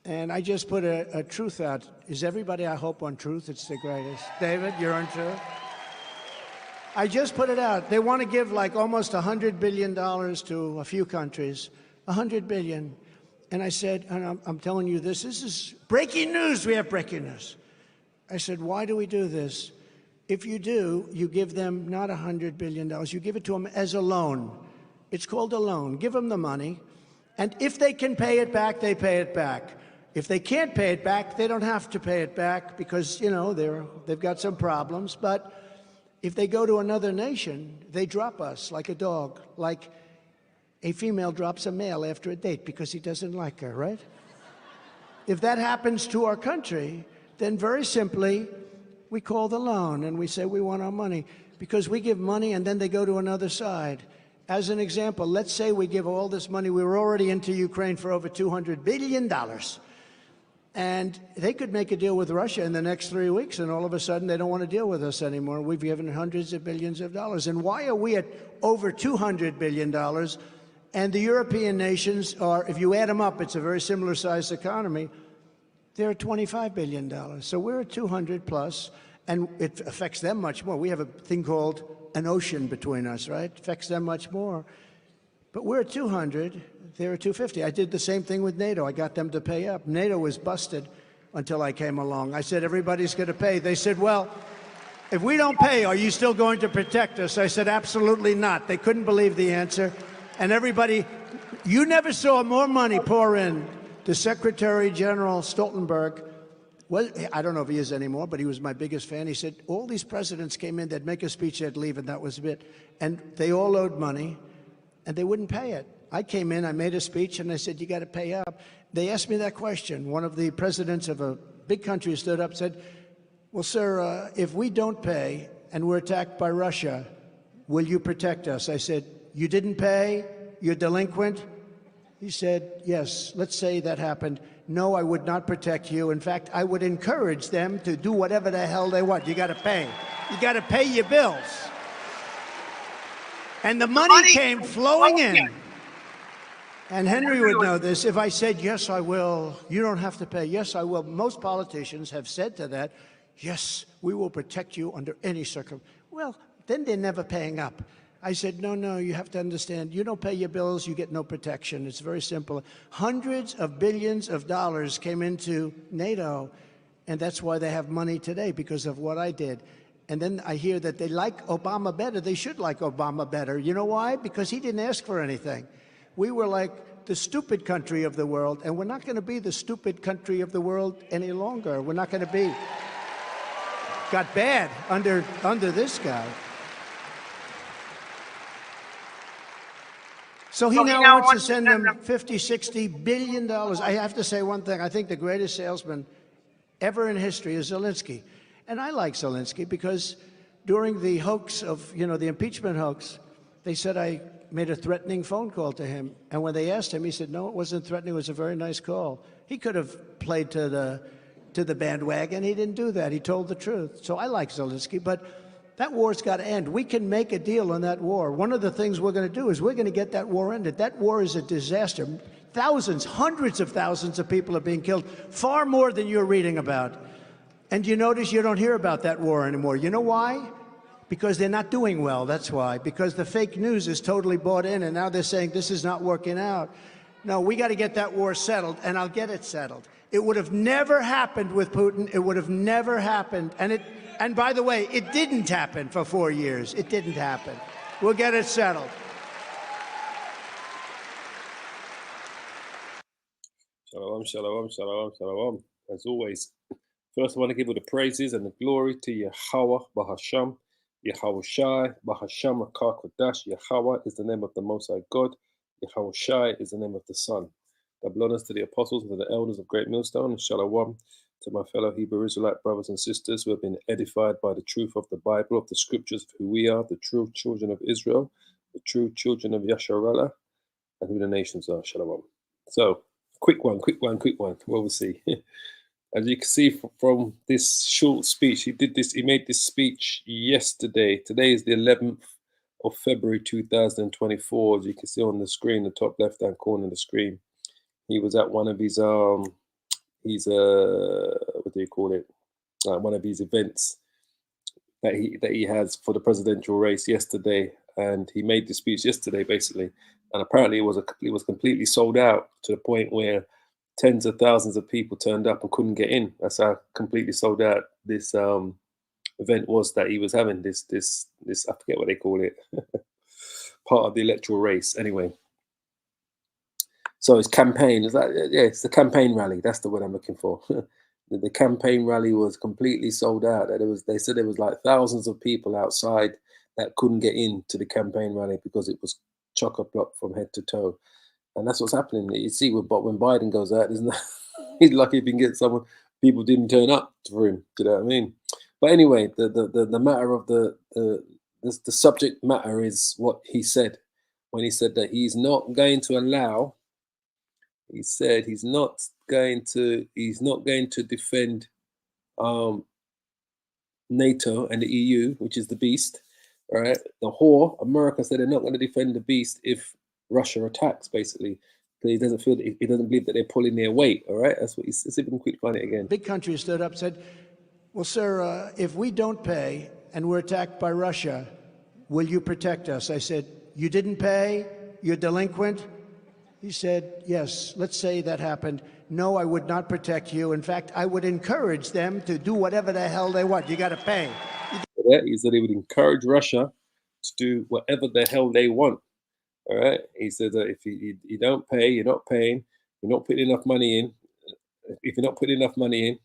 And I just put a truth out. Is everybody, I hope, on truth? It's the greatest. David, you're on truth? I just put it out. They want to give like almost $100 billion to a few countries. $100 billion. And I said, and I'm telling you this is breaking news. We have breaking news. I said, why do we do this? If you do, you give them not $100 billion. You give it to them as a loan. It's called a loan. Give them the money. And if they can pay it back, they pay it back. If they can't pay it back, they don't have to pay it back because, you know, they've got some problems. But if they go to another nation, they drop us like a dog, like a female drops a male after a date because he doesn't like her, right? If that happens to our country, then very simply, we call the loan and we say we want our money because we give money and then they go to another side. As an example, let's say we give all this money. We were already into Ukraine for over $200 billion. And they could make a deal with Russia in the next 3 weeks, and all of a sudden they don't want to deal with us anymore. We've given hundreds of billions of dollars. And why are we at over $200 billion? And the European nations are, if you add them up, it's a very similar sized economy. They're at $25 billion. So we're at 200 plus, and it affects them much more. We have a thing called an ocean between us, right? It affects them much more. But we're at 200, they're at 250. I did the same thing with NATO. I got them to pay up. NATO was busted until I came along. I said, everybody's going to pay. They said, well, if we don't pay, are you still going to protect us? I said, absolutely not. They couldn't believe the answer. And everybody, you never saw more money pour in to Secretary General Stoltenberg. Well, I don't know if he is anymore, but he was my biggest fan. He said, all these presidents came in, they'd make a speech, they'd leave, and that was it. And they all owed money, and they wouldn't pay it. I came in, I made a speech, and I said, you got to pay up. They asked me that question. One of the presidents of a big country stood up and said, well, sir, if we don't pay and we're attacked by Russia, will you protect us? I said, you didn't pay? You're delinquent? He said, yes, let's say that happened. No, I would not protect you. In fact, I would encourage them to do whatever the hell they want. You got to pay. You got to pay your bills. And the money came flowing in. And Henry would know this. If I said, yes, I will, you don't have to pay. Yes, I will. Most politicians have said to that, yes, we will protect you under any circumstance. Well, then they're never paying up. I said, no, no, you have to understand, you don't pay your bills, you get no protection. It's very simple. Hundreds of billions of dollars came into NATO, and that's why they have money today, because of what I did. And then I hear that they like Obama better. They should like Obama better. You know why? Because he didn't ask for anything. We were like the stupid country of the world, and we're not going to be the stupid country of the world any longer. We're not going to be. Got bad under this guy. So he now wants to send them $50, $60 billion. I have to say one thing. I think the greatest salesman ever in history is Zelensky. And I like Zelensky because during the hoax of, the impeachment hoax, they said I made a threatening phone call to him. And when they asked him, he said, no, it wasn't threatening. It was a very nice call. He could have played to the bandwagon. He didn't do that. He told the truth. So I like Zelensky, but that war's got to end. We can make a deal on that war. One of the things we're going to do is we're going to get that war ended. That war is a disaster. Thousands, hundreds of thousands of people are being killed, far more than you're reading about. And you notice you don't hear about that war anymore. You know why? Because they're not doing well, that's why. Because the fake news is totally bought in, and now they're saying this is not working out. No, we got to get that war settled, and I'll get it settled. It would have never happened with Putin. It would have never happened. And by the way, it didn't happen for 4 years. It didn't happen. We'll get it settled. Shalom, shalom, shalom, shalom. As always, first I want to give all the praises and the glory to Yahawah, Bahasham, Yahawashi, Bahasham, Qadash. Yahawah is the name of the Most High God. Yahawashi is the name of the Son. Double honors to the apostles and to the elders of Great Millstone, and shalom to my fellow Hebrew Israelite brothers and sisters who have been edified by the truth of the Bible, of the scriptures of who we are, the true children of Israel, the true children of Yasharallah, and who the nations are. Shalom. So, quick one. Well, we'll see. As you can see from this short speech, he made this speech yesterday. Today is the 11th of February 2024. As you can see on the screen, the top left-hand corner of the screen. He was at one of his he's what do you call it? One of his events that he has for the presidential race yesterday, and he made the speech yesterday basically, and apparently it was completely sold out to the point where tens of thousands of people turned up and couldn't get in. That's how completely sold out this event was that he was having. This I forget what they call it, part of the electoral race anyway. So his campaign is that, yeah, it's the campaign rally. That's the word I'm looking for. The campaign rally was completely sold out. They said there was like thousands of people outside that couldn't get into the campaign rally because it was chock-a-block from head to toe. And that's what's happening. You see, when Biden goes out, isn't that? He's lucky if he can get someone. People didn't turn up for him. Do you know what I mean? But anyway, the matter of the subject matter is what he said when he said that he's not going to allow. He said he's not going to defend NATO and the EU, which is the beast, right? The whore, America said they're not going to defend the beast if Russia attacks, basically. He doesn't feel that he doesn't believe that they're pulling their weight. All right, that's what he's. Let's see if we can quickly find it again. Big country stood up and said, "Well, sir, if we don't pay and we're attacked by Russia, will you protect us?" I said, "You didn't pay. You're delinquent." He said, "Yes, let's say that happened. No, I would not protect you. In fact, I would encourage them to do whatever the hell they want. You got to pay." He said he would encourage Russia to do whatever the hell they want. All right. He said that if you don't pay, you're not paying. You're not putting enough money in. If you're not putting enough money in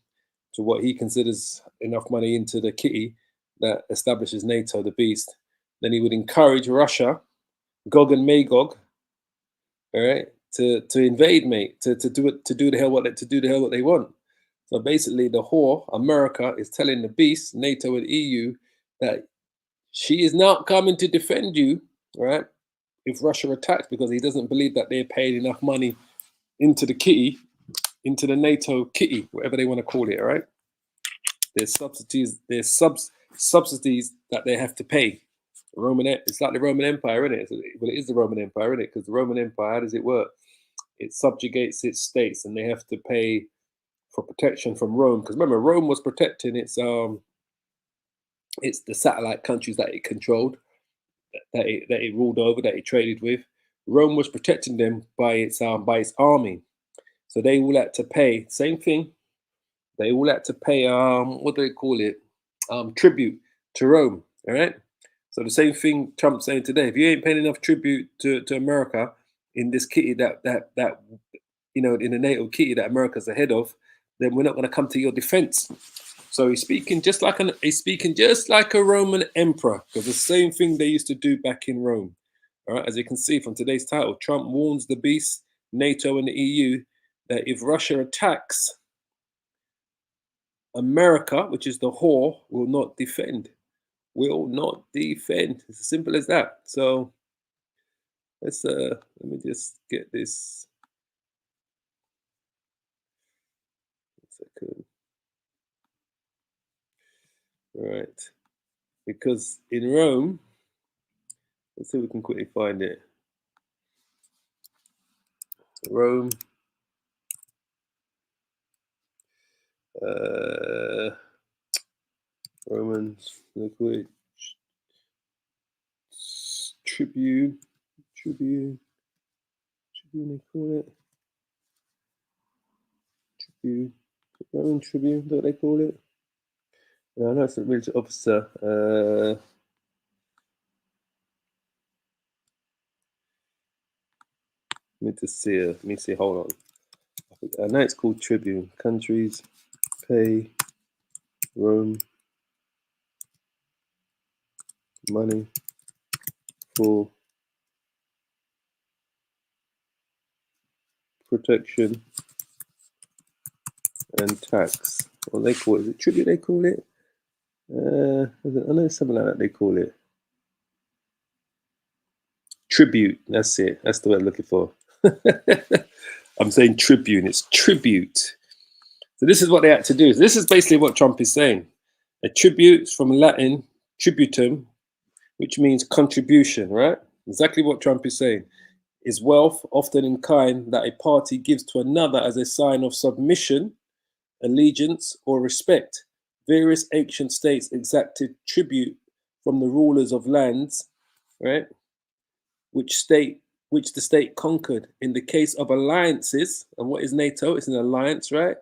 to what he considers enough money into the kitty that establishes NATO, the beast, then he would encourage Russia, Gog and Magog, all right, to invade, mate, to do the hell what they want. So basically, the whore, America, is telling the beast, NATO and EU, that she is not coming to defend you, right? If Russia attacks, because he doesn't believe that they're paying enough money into the kitty, into the NATO kitty, whatever they want to call it, all right? There's subsidies that they have to pay. It's like the Roman Empire, isn't it? Well, it is the Roman Empire, isn't it? Because the Roman Empire, how does it work? It subjugates its states, and they have to pay for protection from Rome. Because remember, Rome was protecting its the satellite countries that it controlled, that it ruled over, that it traded with. Rome was protecting them by its army. So they all had to pay, same thing. They all had to pay what do they call it? Tribute to Rome. All right. So the same thing Trump's saying today. If you ain't paying enough tribute to America in this kitty that in the NATO kitty that America's ahead of, then we're not going to come to your defense. So he's speaking just like a Roman emperor, because the same thing they used to do back in Rome. All right, as you can see from today's title, Trump warns the beast, NATO and the EU, that if Russia attacks, America, which is the whore, will not defend. Will not defend. It's as simple as that. So let's let me just get this. One second. Right, because in Rome, let's see if we can quickly find it. Rome. Romans, liquid, Tribune, they call it. Tribune, Roman Tribune, what they call it? No, it's a military officer. Let me see, hold on. I know it's called Tribune. Countries pay Rome money for protection and tax. What they call it? Is it tribute they call it? I know something like that they call it. Tribute, that's it. That's the word I'm looking for. I'm saying tribune, it's tribute. So this is what they had to do. This is basically what Trump is saying. A tribute is from Latin, tributum, which means contribution, right? Exactly what Trump is saying. Is wealth, often in kind, that a party gives to another as a sign of submission allegiance, or respect. Various ancient states exacted tribute from the rulers of lands, right, which the state conquered. In the case of alliances, and what is NATO? It's an alliance, right?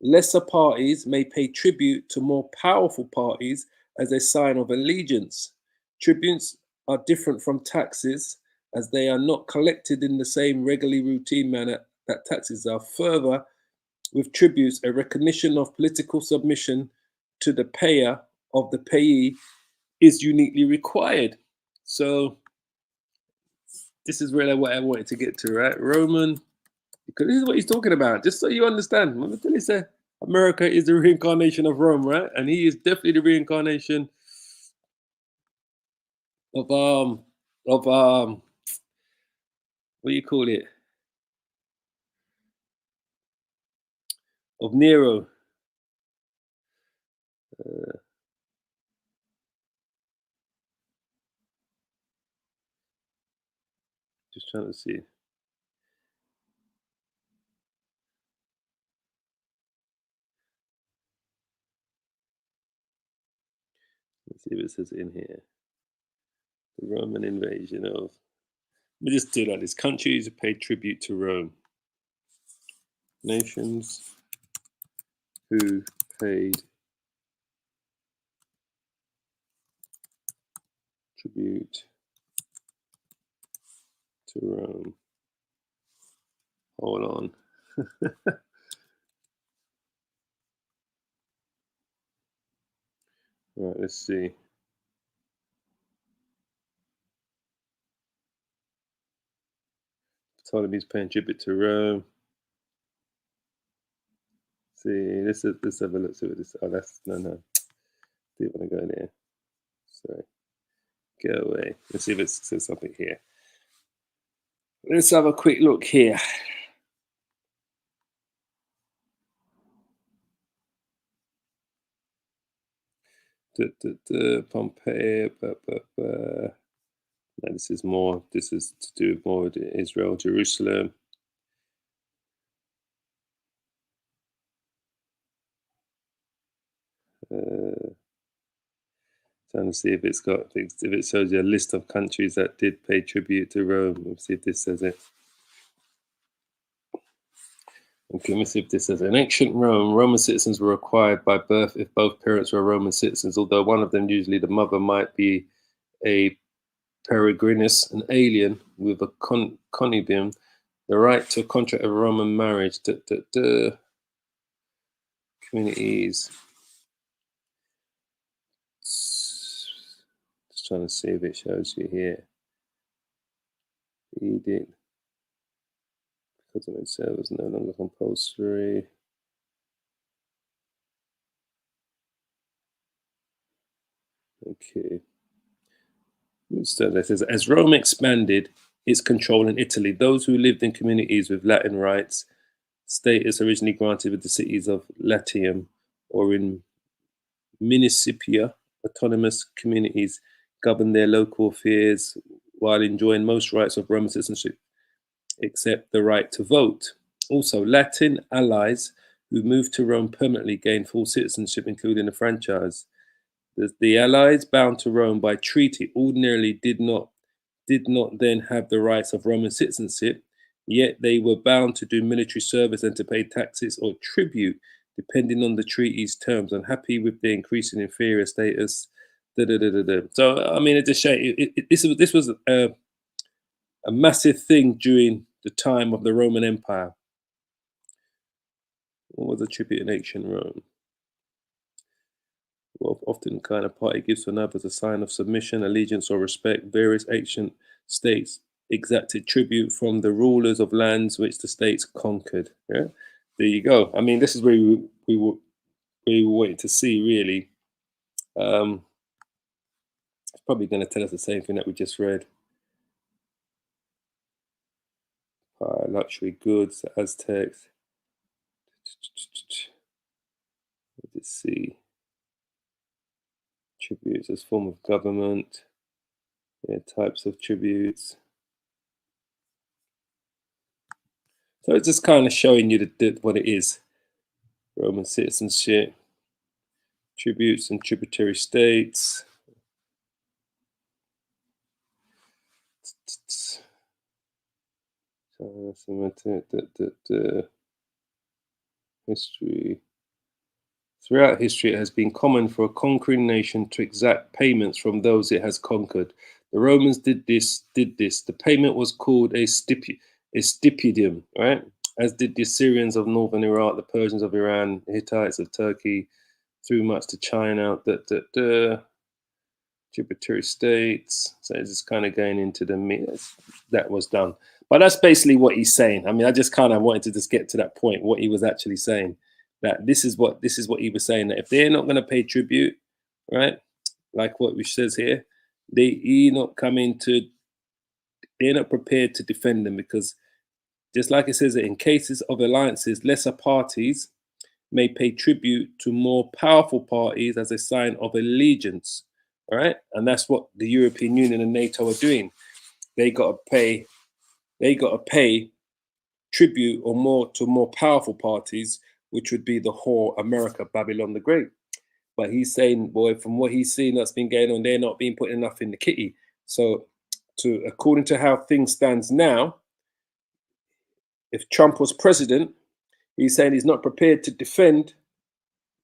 Lesser parties may pay tribute to more powerful parties as a sign of allegiance. Tributes are different from taxes as they are not collected in the same regularly routine manner that taxes are. Further, with tributes, a recognition of political submission to the payer of the payee is uniquely required. So this is really what I wanted to get to, right? Roman, because this is what he's talking about, just so you understand. Remember till he said America is the reincarnation of Rome, right? And he is definitely the reincarnation of what do you call it? Of Nero. Just trying to see. Let's see if it says in here. The Roman invasion of. Let me just do like this. Countries pay tribute to Rome. Nations who paid tribute to Rome. Hold on. Right, let's see. Ptolemy's paying tribute to Rome. See, let's have a look. See what this. Oh, that's no. Do want to go there? Sorry, go away. Let's see if it says something here. Let's have a quick look here. Pompeii. No, this is more. This is to do more with Israel, Jerusalem. Trying to see if it's got, if it shows you a list of countries that did pay tribute to Rome. Let's see if this says it. Okay, let me see if this says it. In ancient Rome, Roman citizens were acquired by birth if both parents were Roman citizens, although one of them, usually the mother, might be a peregrinus, an alien with a connubium, the right to contract a Roman marriage. Communities. Just trying to see if it shows you here. Edict. Because it said it was no longer compulsory. Okay. So that says, as Rome expanded its control in Italy, those who lived in communities with Latin rights, status originally granted with the cities of Latium or in municipia, autonomous communities governed their local affairs while enjoying most rights of Roman citizenship, except the right to vote. Also, Latin allies who moved to Rome permanently gained full citizenship, including a franchise. The allies bound to Rome by treaty ordinarily did not then have the rights of Roman citizenship, yet they were bound to do military service and to pay taxes or tribute, depending on the treaty's terms. Unhappy with their increasing inferior status. So, I mean, it just shows this was a massive thing during the time of the Roman Empire. What was the tribute in ancient Rome? Well, often kind of party gives to another as a sign of submission, allegiance, or respect. Various ancient states exacted tribute from the rulers of lands which the states conquered. Yeah, there you go. I mean, this is where we were waiting to see, really. It's probably going to tell us the same thing that we just read. Luxury goods, the Aztecs. Let's see. Tributes as form of government. Yeah, types of tributes. So it's just kind of showing you what it is. Roman citizenship, tributes and tributary states. History. Throughout history, it has been common for a conquering nation to exact payments from those it has conquered. The Romans did this. The payment was called a stipendium, right? As did the Assyrians of northern Iraq, the Persians of Iran, the Hittites of Turkey, through much to China, tributary states. So it's just kind of going into the that was done. But that's basically what he's saying. I mean, I just kind of wanted to just get to that point, what he was actually saying. That this is what he was saying, that if they're not going to pay tribute, right, like what which says here, they're not prepared to defend them, because just like it says that in cases of alliances, lesser parties may pay tribute to more powerful parties as a sign of allegiance, all right? And that's what the European Union and NATO are doing. They got to pay tribute or more to more powerful parties, which would be the whore America, Babylon the Great. But he's saying, boy, from what he's seen that's been going on, they're not being put enough in the kitty. So according to how things stands now, if Trump was president, he's saying he's not prepared to defend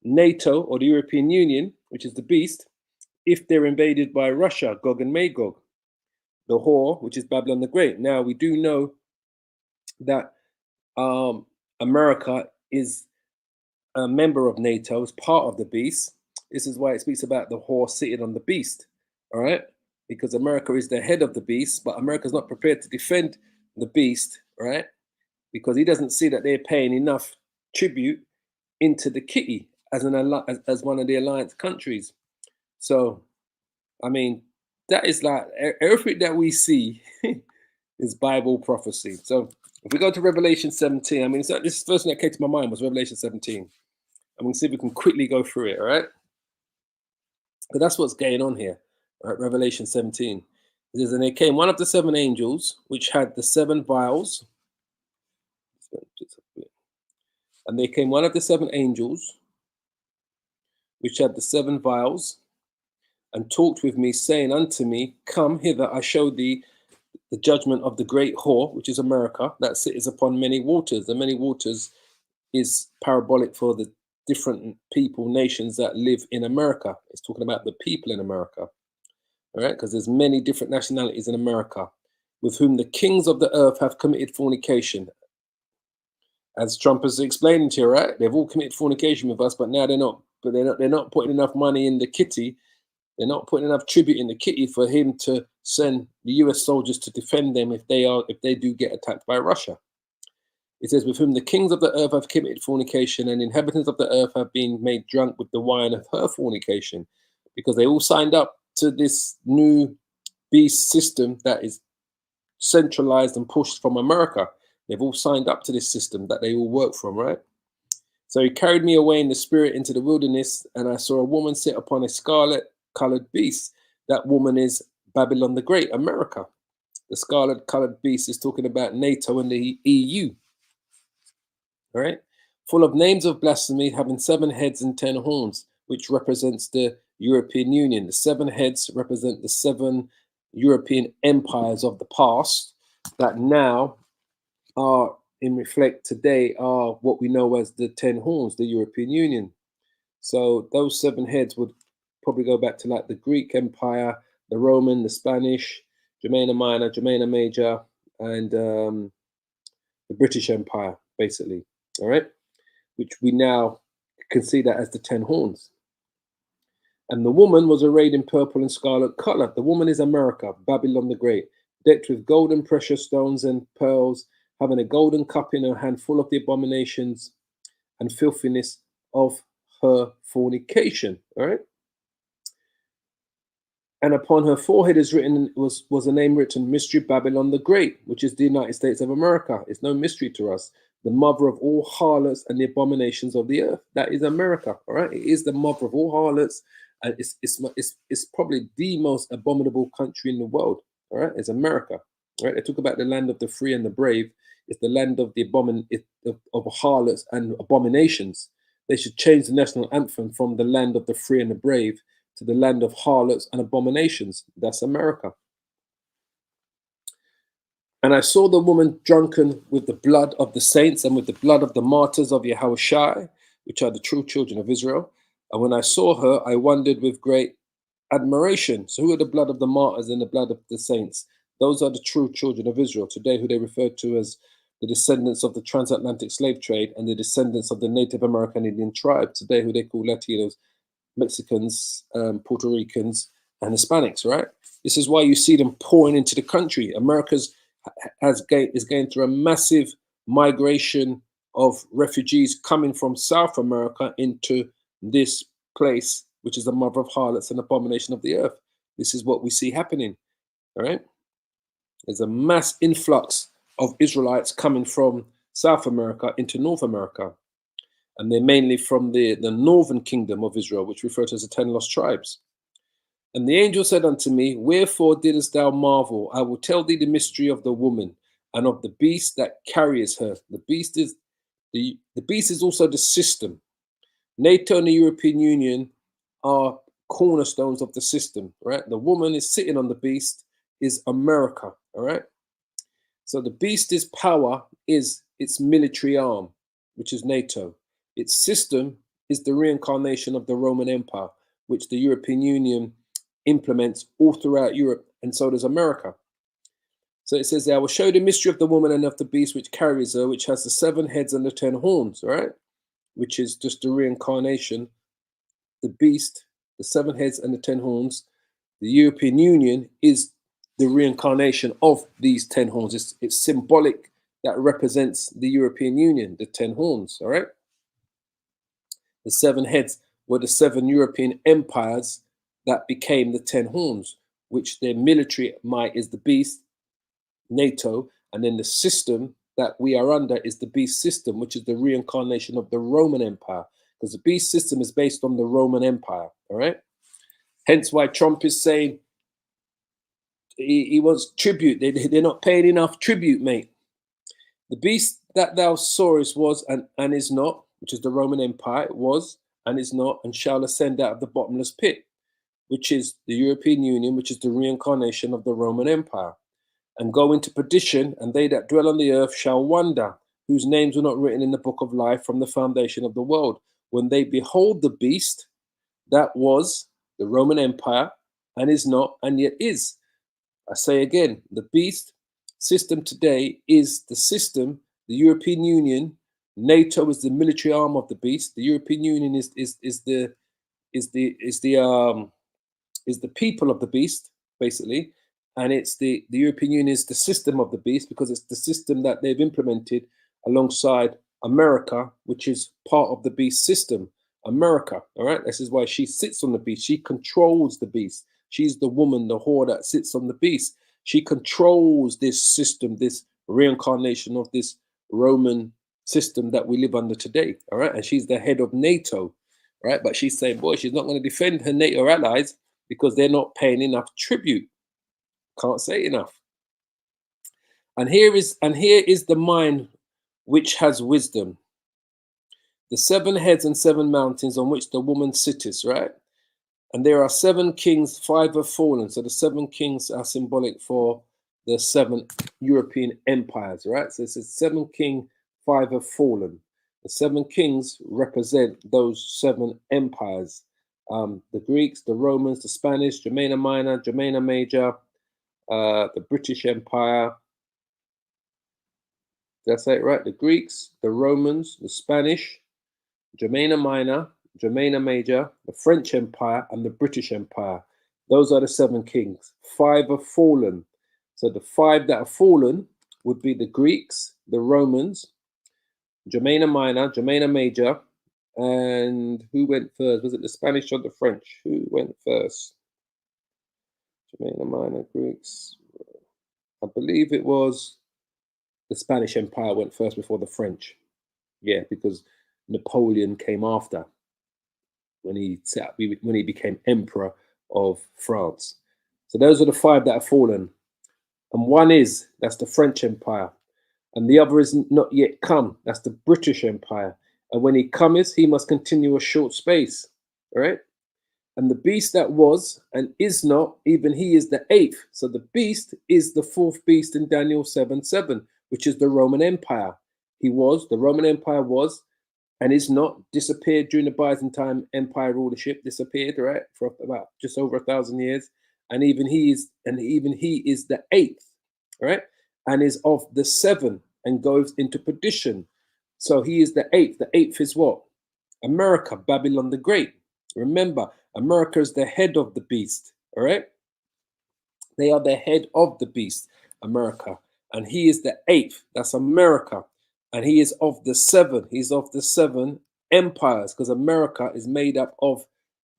NATO or the European Union, which is the beast, if they're invaded by Russia, Gog and Magog, the whore, which is Babylon the Great. Now, we do know that America is a member of NATO, is part of the beast. This is why it speaks about the whore sitting on the beast, all right? Because America is the head of the beast, but America's not prepared to defend the beast, right? Because he doesn't see that they're paying enough tribute into the kitty as one of the alliance countries. So, I mean, that is like everything that we see is Bible prophecy. So if we go to Revelation 17, I mean, this first thing that came to my mind was Revelation 17. I'm going to see if we can quickly go through it, all right? But that's what's going on here, right? Revelation 17. It says, and there came one of the seven angels, which had the seven vials. And there came one of the seven angels, which had the seven vials, and talked with me, saying unto me, come hither, I show thee the judgment of the great whore, which is America, that sitteth upon many waters. The many waters is parabolic for the different people, nations that live in America. It's talking about the people in America, all right? Because there's many different nationalities in America, with whom the kings of the earth have committed fornication. As Trump is explaining to you, right? They've all committed fornication with us, but now they're not putting enough money in the kitty. They're not putting enough tribute in the kitty for him to send the US soldiers to defend them if they do get attacked by Russia. It says, with whom the kings of the earth have committed fornication, and inhabitants of the earth have been made drunk with the wine of her fornication, because they all signed up to this new beast system that is centralized and pushed from America. They've all signed up to this system that they all work from, right? So he carried me away in the spirit into the wilderness, and I saw a woman sit upon a scarlet-colored beast. That woman is Babylon the Great, America. The scarlet-colored beast is talking about NATO and the EU. All right, full of names of blasphemy, having 7 heads and 10 horns, which represents the European Union. The 7 heads represent the 7 European empires of the past that now are in reflect today are what we know as the 10 horns, the European Union. So those 7 heads would probably go back to like the Greek Empire, the Roman, the Spanish, Germania Minor, Germania Major, and the British Empire, basically. All right, which we now can see that as the 10 horns. And the woman was arrayed in purple and scarlet color. The woman is America, Babylon the Great, decked with gold and precious stones and pearls, having a golden cup in her hand full of the abominations and filthiness of her fornication. All right. And upon her forehead is written, was a name written, Mystery Babylon the Great, which is the United States of America. It's no mystery to us. The mother of all harlots and the abominations of the earth. That is America, all right? It is the mother of all harlots, and it's probably the most abominable country in the world, all right? It's America, all right? They talk about the land of the free and the brave. It's the land of the of harlots and abominations. they should change the national anthem from the land of the free and the brave to the land of harlots and abominations. That's America. And I saw the woman drunken with the blood of the saints and with the blood of the martyrs of Yahawashi, which are the true children of Israel. And when I saw her, I wondered with great admiration. So who are the blood of the martyrs and the blood of the saints? Those are the true children of Israel today, who they refer to as the descendants of the transatlantic slave trade and the descendants of the Native American Indian tribe today, who they call Latinos, Mexicans, Puerto Ricans, and Hispanics, right? This is why you see them pouring into the country. America's is going through a massive migration of refugees coming from South America into this place, which is the mother of harlots and abomination of the earth. This is what we see happening, all right? There's a mass influx of Israelites coming from South America into North America. And they're mainly from the northern kingdom of Israel, which referred to as the 10 lost tribes. And the angel said unto me, wherefore didst thou marvel? I will tell thee the mystery of the woman and of the beast that carries her. The beast is also the system. NATO and the European Union are cornerstones of the system, right? The woman is sitting on the beast is America, all right? So the beast's power is its military arm, which is NATO. Its system is the reincarnation of the Roman Empire, which the European Union implements all throughout Europe, and so does America. So it says, I will show the mystery of the woman and of the beast which carries her, which has the 7 heads and the 10 horns, right? Which is just the reincarnation. The beast, the 7 heads and the 10 horns. The European Union is the reincarnation of these 10 horns. It's symbolic that represents the European Union, the 10 horns, all right? The 7 heads were the 7 European empires that became the 10 horns, which their military might is the beast, NATO, and then the system that we are under is the beast system, which is the reincarnation of the Roman Empire, because the beast system is based on the Roman Empire, all right? Hence why Trump is saying he wants tribute. They're not paying enough tribute, mate. The beast that thou sawest was and is not, which is the Roman Empire, was and is not, and shall ascend out of the bottomless pit, which is the European Union, which is the reincarnation of the Roman Empire, and go into perdition, and they that dwell on the earth shall wonder, whose names were not written in the book of life from the foundation of the world, when they behold the beast that was the Roman Empire, and is not, and yet is. I say again, the beast system today is the system, the European Union. NATO is the military arm of the beast. The European Union is the people of the beast, basically, and it's the European Union is the system of the beast, because it's the system that they've implemented alongside America, which is part of the beast system. America, all right. This is why she sits on the beast. She controls the beast. She's the woman, the whore that sits on the beast. She controls this system, this reincarnation of this Roman system that we live under today, all right. And she's the head of NATO, right? But she's saying, boy, she's not going to defend her NATO allies because they're not paying enough tribute. Can't say enough. And here is the mind which has wisdom. The 7 heads and 7 mountains on which the woman sitteth, right? And there are 7 kings, 5 have fallen. So the 7 kings are symbolic for the 7 European empires, right? So it says 7 king, 5 have fallen. The 7 kings represent those 7 empires. The Greeks, the Romans, the Spanish, Germania Minor, Germania Major, the British Empire. Did I say it right? The Greeks, the Romans, the Spanish, Germania Minor, Germania Major, the French Empire, and the British Empire. Those are the 7 kings. 5 have fallen. So the 5 that have fallen would be the Greeks, the Romans, Germania Minor, Germania Major, and who went first? Was it the Spanish or the French? Who went first? Germania Minor, Greeks. I believe it was the Spanish Empire went first before the French. Yeah, because Napoleon came after when he became emperor of France. So those are the 5 that have fallen. And one that's the French Empire. And the other is not yet come. That's the British Empire. And when he cometh, he must continue a short space. All right. And the beast that was and is not, even he is the eighth. So the beast is the fourth beast in Daniel 7:7, which is the Roman Empire. The Roman Empire was and is not, disappeared during the Byzantine Empire rulership, disappeared, right, for about just over 1,000 years. And even he is the eighth, right, and is of the seven and goes into perdition. So he is the eighth. The eighth is what? America, Babylon the Great. Remember, America is the head of the beast, all right? They are the head of the beast, America. And he is the eighth, that's America. And he is of the seven, he's of the seven empires, because America is made up of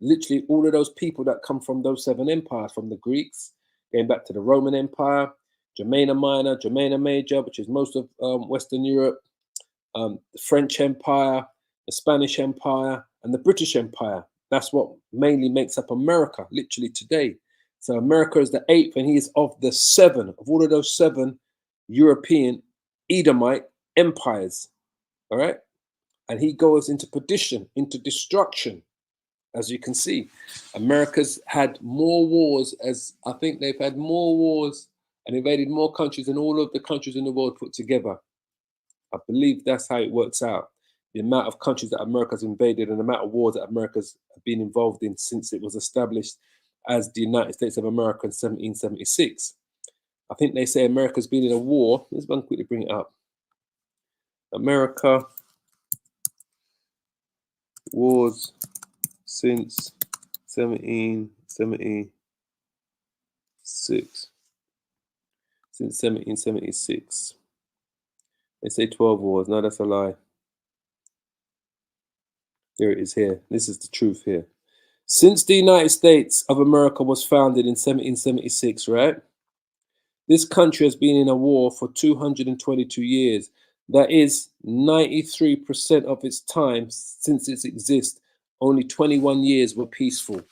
literally all of those people that come from those seven empires, from the Greeks, going back to the Roman Empire, Germania Minor, Germania Major, which is most of Western Europe, the French Empire, the Spanish Empire, and the British Empire. That's what mainly makes up America, literally today. So America is the eighth, and he is of the seven, of all of those seven European Edomite empires. All right? And he goes into perdition, into destruction. As you can see, America's had more wars, as I think they've had more wars and invaded more countries than all of the countries in the world put together. I believe that's how it works out. The amount of countries that America's invaded and the amount of wars that America's been involved in since it was established as the United States of America in 1776. I think they say America's been in a war. Let's quickly bring it up. America wars since 1776. Since 1776. They say 12 wars. No, that's a lie. There it is here. This is the truth here. Since the United States of America was founded in 1776, right? This country has been in a war for 222 years. That is 93% of its time since it exists. Only 21 years were peaceful.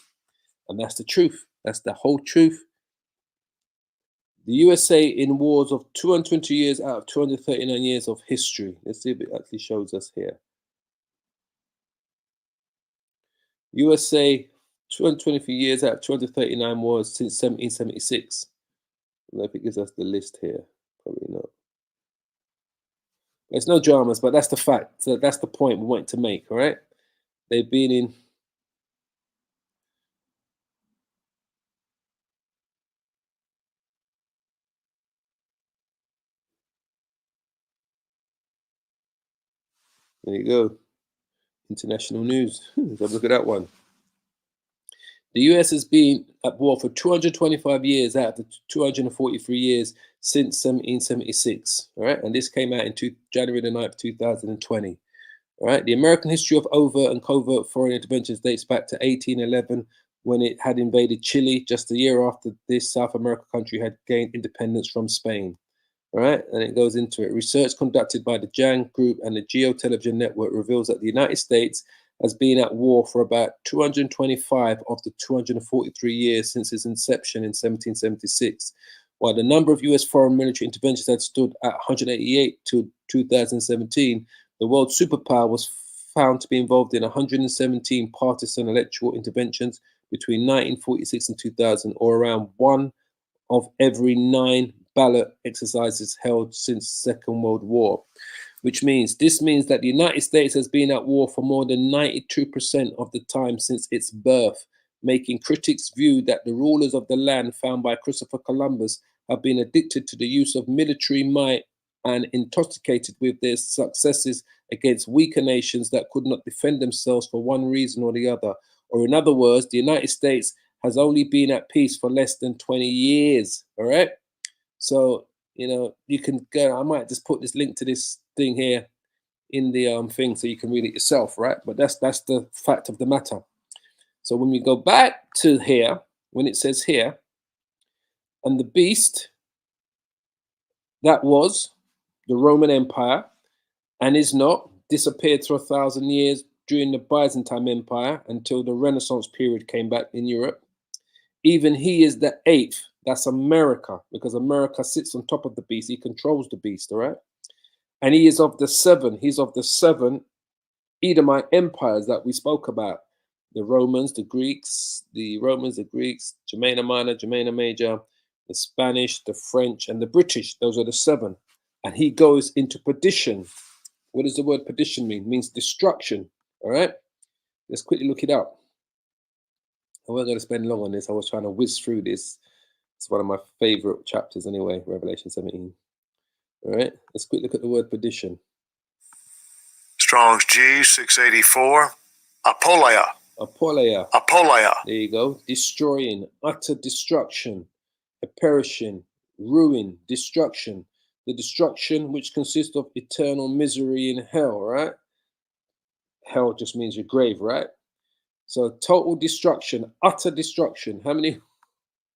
And that's the truth. That's the whole truth. The USA in wars of 220 years out of 239 years of history. Let's see if it actually shows us here. USA, 223 years out of 239 wars since 1776. I don't know if it gives us the list here. Probably not. There's no dramas, but that's the fact. So that's the point we want to make, all right? They've been in... There you go. International news. Let's have a look at that one. The US has been at war for 225 years out of the 243 years since 1776. All right, and this came out in January the 9th, 2020. All right, the American history of overt and covert foreign interventions dates back to 1811, when it had invaded Chile. Just a year after this South American country had gained independence from Spain. All right, and it goes into it. Research conducted by the Jang Group and the Geo Television Network reveals that the United States has been at war for about 225 of the 243 years since its inception in 1776, while the number of US foreign military interventions had stood at 188 till 2017. The world superpower was found to be involved in 117 partisan electoral interventions between 1946 and 2000, or around 1 of every 9 ballot exercises held since Second World War. This means that the United States has been at war for more than 92% of the time since its birth, making critics view that the rulers of the land found by Christopher Columbus have been addicted to the use of military might and intoxicated with their successes against weaker nations that could not defend themselves for one reason or the other. Or in other words, the United States has only been at peace for less than 20 years, all right? So, you know, you can go, I might just put this link to this thing here in the thing so you can read it yourself, right? But that's the fact of the matter. So when we go back to here, when it says here, and the beast, that was the Roman Empire and is not, disappeared for 1,000 years during the Byzantine Empire until the Renaissance period came back in Europe. Even he is the eighth. That's America, because America sits on top of the beast. He controls the beast, all right? And he is of the seven. He's of the seven Edomite empires that we spoke about. The Romans, the Greeks, Germania Minor, Germania Major, the Spanish, the French, and the British. Those are the 7. And he goes into perdition. What does the word perdition mean? It means destruction. All right? Let's quickly look it up. I wasn't going to spend long on this. I was trying to whiz through this. It's one of my favorite chapters anyway, Revelation 17. All right? Let's quickly look at the word perdition. Strong's G 684. Apolaya. Apolaya. Apolaya. There you go. Destroying, utter destruction, a perishing, ruin, destruction. The destruction which consists of eternal misery in hell, right? Hell just means your grave, right? So total destruction, utter destruction. How many?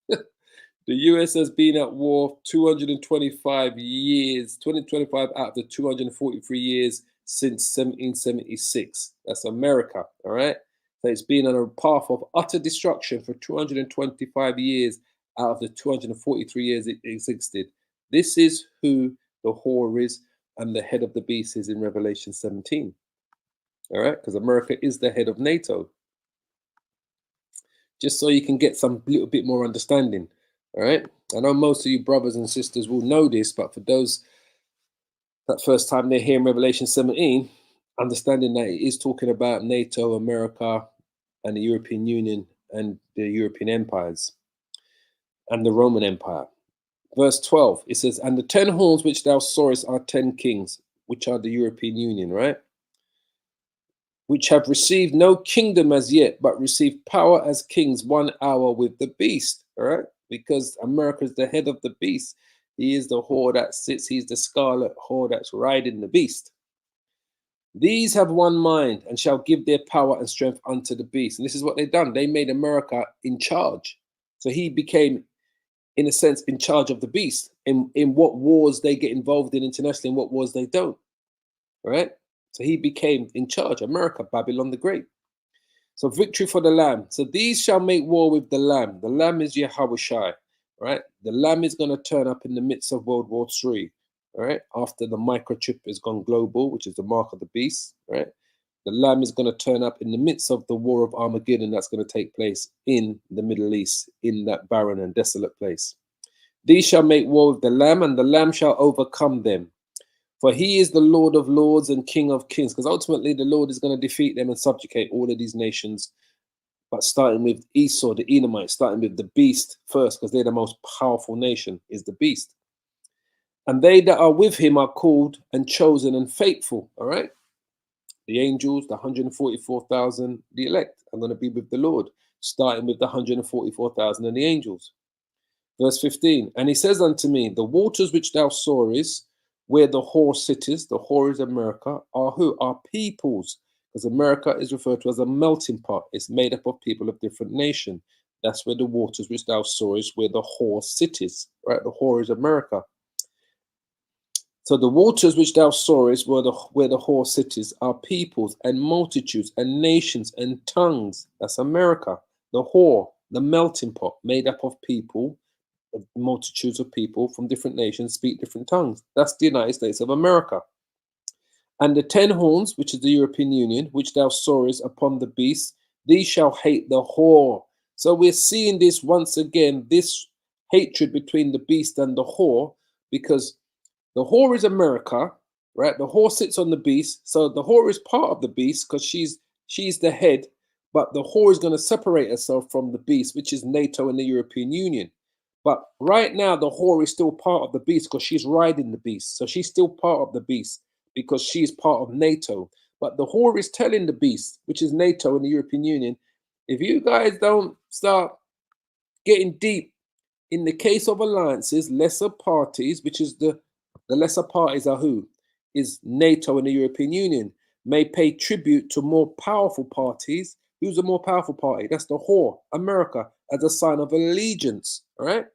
The US has been at war 225 years, 225 out of the 243 years since 1776. That's America, all right? So it's been on a path of utter destruction for 225 years out of the 243 years it existed. This is who the whore is and the head of the beast is in Revelation 17. All right? Because America is the head of NATO. Just so you can get some little bit more understanding. All right? I know most of you brothers and sisters will know this, but for those that first time they're hearing Revelation 17, understanding that it is talking about NATO, America, and the European Union and the European empires and the Roman Empire. Verse 12, it says, and the 10 horns which thou sawest are 10 kings, which are the European Union, right? Which have received no kingdom as yet, but received power as kings 1 hour with the beast, all right? Because America is the head of the beast. He is the whore that sits, he's the scarlet whore that's riding the beast. These have one mind and shall give their power and strength unto the beast. And this is what they've done. They made America in charge. So he became, in a sense, in charge of the beast. In what wars they get involved in internationally and what wars they don't. All right? So he became in charge. America, Babylon the Great. So victory for the Lamb. So these shall make war with the Lamb. The Lamb is Yahawashi. Right? The Lamb is going to turn up in the midst of World War III. All right, after the microchip has gone global, which is the mark of the beast, right? The Lamb is going to turn up in the midst of the war of Armageddon that's going to take place in the Middle East, in that barren and desolate place. These shall make war with the Lamb, and the Lamb shall overcome them. For he is the Lord of lords and King of kings, because ultimately the Lord is going to defeat them and subjugate all of these nations, but starting with Esau, the Edomites, starting with the beast first, because they're the most powerful nation, is the beast. And they that are with him are called and chosen and faithful, all right? The angels, the 144,000, the elect are going to be with the Lord, starting with the 144,000 and the angels. Verse 15, and he says unto me, the waters which thou sawest, where the whore sitteth, the whore is America, are who? Are peoples, because America is referred to as a melting pot. It's made up of people of different nations. That's where the waters which thou sawest, where the whore sitteth, right? The whore is America. So the waters which thou sawest, where the whore sitteth, are peoples and multitudes and nations and tongues. That's America. The whore, the melting pot, made up of people, of multitudes of people from different nations, speak different tongues. That's the United States of America. And the 10 horns, which is the European Union, which thou sawest upon the beast, these shall hate the whore. So we're seeing this once again, this hatred between the beast and the whore, because the whore is America, right? The whore sits on the beast. So the whore is part of the beast because she's the head, but the whore is going to separate herself from the beast, which is NATO and the European Union. But right now, the whore is still part of the beast because she's riding the beast. So she's still part of the beast because she's part of NATO. But the whore is telling the beast, which is NATO and the European Union, if you guys don't start getting deep in the case of alliances, lesser parties, which is the lesser parties are who? Is NATO and the European Union, may pay tribute to more powerful parties. Who's the more powerful party? That's the whore, America, as a sign of allegiance, all right?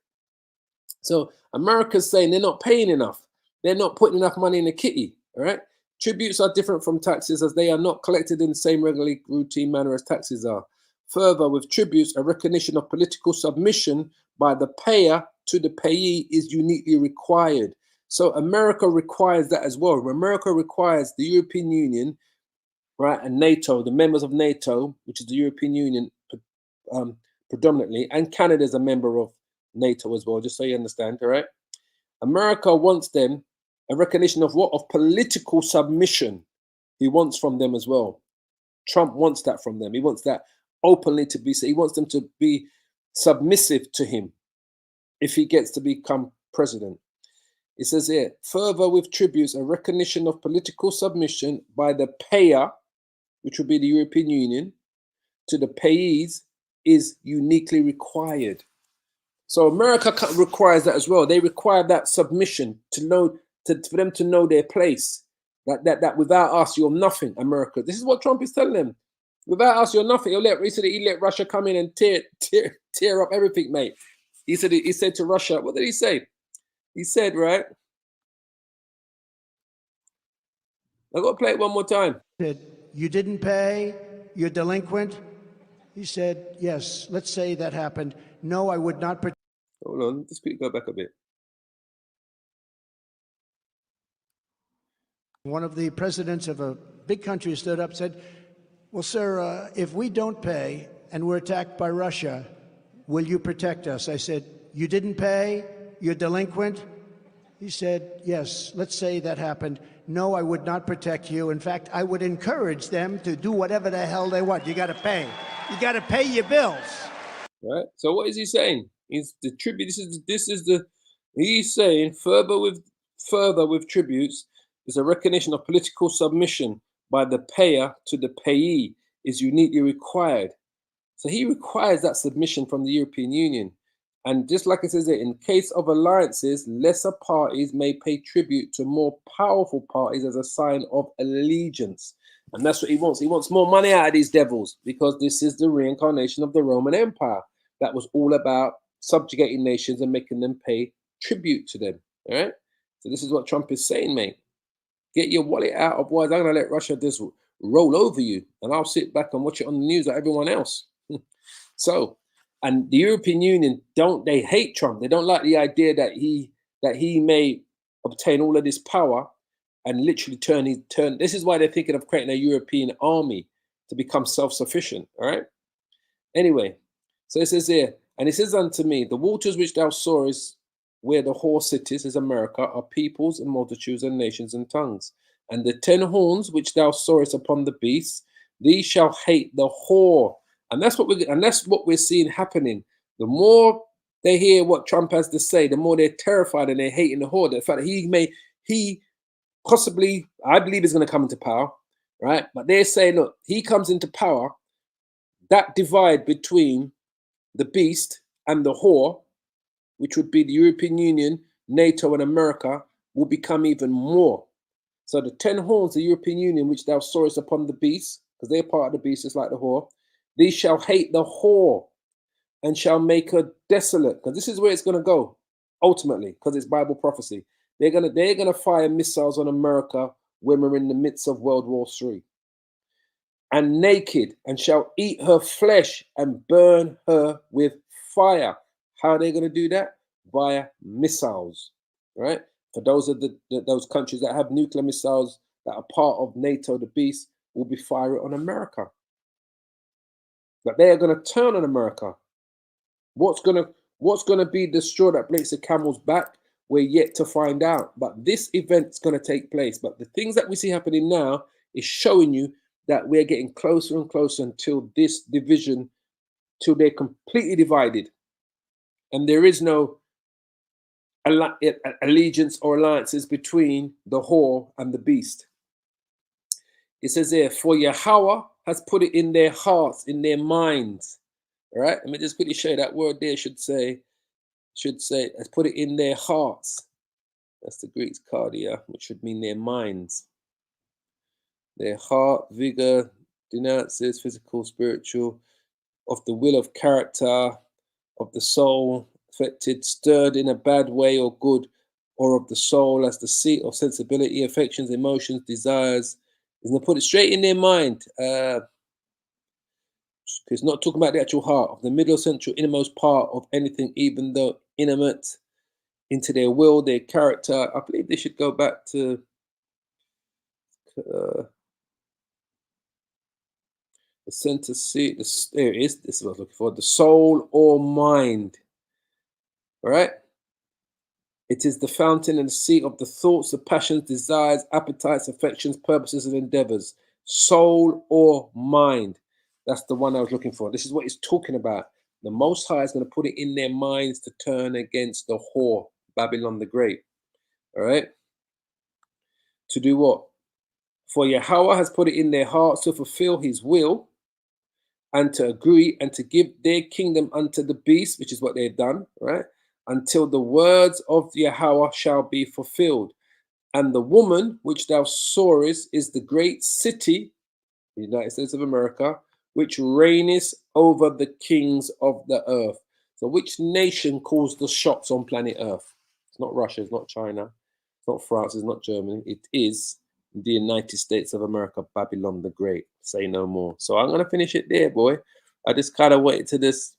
So America's saying they're not paying enough. They're not putting enough money in the kitty, all right? Tributes are different from taxes as they are not collected in the same regularly routine manner as taxes are. Further, with tributes, a recognition of political submission by the payer to the payee is uniquely required. So America requires that as well. America requires the European Union, right? And NATO, the members of NATO, which is the European Union predominantly, and Canada is a member of NATO as well, just so you understand, all right? America wants them a recognition of what? Of political submission. He wants from them as well. Trump wants that from them. He wants that openly to be, so he wants them to be submissive to him if he gets to become president. It says here, further with tributes, a recognition of political submission by the payer, which would be the European Union, to the payees is uniquely required. So America requires that as well. They require that submission to know, for them to know their place. That without us, you're nothing, America. This is what Trump is telling them. Without us, you're nothing. He let Russia come in and tear up everything, mate. He said to Russia, what did he say? He said, right? I've got to play it one more time. You didn't pay, you're delinquent. He said, yes, let's say that happened. No, I would not. Hold on, just quickly go back a bit. One of the presidents of a big country stood up and said, well, sir, if we don't pay and we're attacked by Russia, will you protect us? I said, you didn't pay, you're delinquent. He said, yes, let's say that happened. No, I would not protect you. In fact, I would encourage them to do whatever the hell they want. You got to pay. You got to pay your bills. Right. So what is he saying? He's the tribute. He's saying further with tributes is a recognition of political submission by the payer to the payee is uniquely required. So he requires that submission from the European Union. And just like it says there, in case of alliances, lesser parties may pay tribute to more powerful parties as a sign of allegiance. And that's what he wants. He wants more money out of these devils because this is the reincarnation of the Roman Empire that was all about subjugating nations and making them pay tribute to them. All right. So this is what Trump is saying, mate. Get your wallet out, otherwise I'm going to let Russia just roll over you. And I'll sit back and watch it on the news like everyone else. So, and the European Union, they hate Trump. They don't like the idea that he may obtain all of this power and literally turn. This is why they're thinking of creating a European army to become self-sufficient. All right. Anyway, so it says here, and it says unto me, the waters which thou sawest where the whore sitteth is America, are peoples and multitudes and nations and tongues. And the 10 horns which thou sawest upon the beast, these shall hate the whore. And that's what we're seeing happening. The more they hear what Trump has to say, the more they're terrified and they're hating the whore. The fact that he possibly, I believe, is going to come into power, right? But they're saying, look, he comes into power, that divide between the beast and the whore, which would be the European Union, NATO, and America, will become even more. So the 10 horns, the European Union, which thou sawest upon the beast, because they're part of the beast, just like the whore, these shall hate the whore and shall make her desolate. Because this is where it's going to go, ultimately, because it's Bible prophecy. They're gonna fire missiles on America when we're in the midst of World War III. And naked, and shall eat her flesh and burn her with fire. How are they going to do that? Via missiles, right? For those of those countries that have nuclear missiles that are part of NATO, the beast will be firing on America. But they are going to turn on America. What's going to be the straw that breaks the camel's back? We're yet to find out. But this event's going to take place. But the things that we see happening now is showing you that we're getting closer and closer until this division, till they're completely divided. And there is no allegiance or alliances between the whore and the beast. It says there, for Yahawah has put it in their hearts, in their minds. All right, let me just quickly show you that word there should say, has put it in their hearts. That's the Greek cardia, which should mean their minds. Their heart, vigor, denounces physical, spiritual, of the will of character, of the soul, affected, stirred in a bad way or good, or of the soul as the seat of sensibility, affections, emotions, desires. Is going to put it straight in their mind. It's not talking about the actual heart, of the middle, central, innermost part of anything, even though intimate, into their will, their character. I believe they should go back to the center seat, there it is. This is what I was looking for. The soul or mind. All right. It is the fountain and the seat of the thoughts, the passions, desires, appetites, affections, purposes, and endeavors. Soul or mind. That's the one I was looking for. This is what he's talking about. The Most High is going to put it in their minds to turn against the whore, Babylon the Great. All right. To do what? For Yahawah has put it in their hearts to fulfill his will and to agree and to give their kingdom unto the beast, which is what they've done, right? Until the words of Yahawah shall be fulfilled. And the woman which thou sawest is the great city, the United States of America, which reigneth over the kings of the earth. So which nation calls the shots on planet Earth? It's not Russia, it's not China, it's not France, it's not Germany. It is the United States of America, Babylon the Great. Say no more. So I'm going to finish it there, boy. I just kind of wanted to just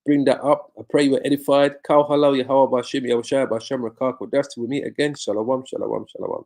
bring that up. I pray you were edified. Kal halal, Yahawah, Bashim, Yahawashi, Basham, Rakak, Qadash. Till we meet again. Shalom, shalom, shalom.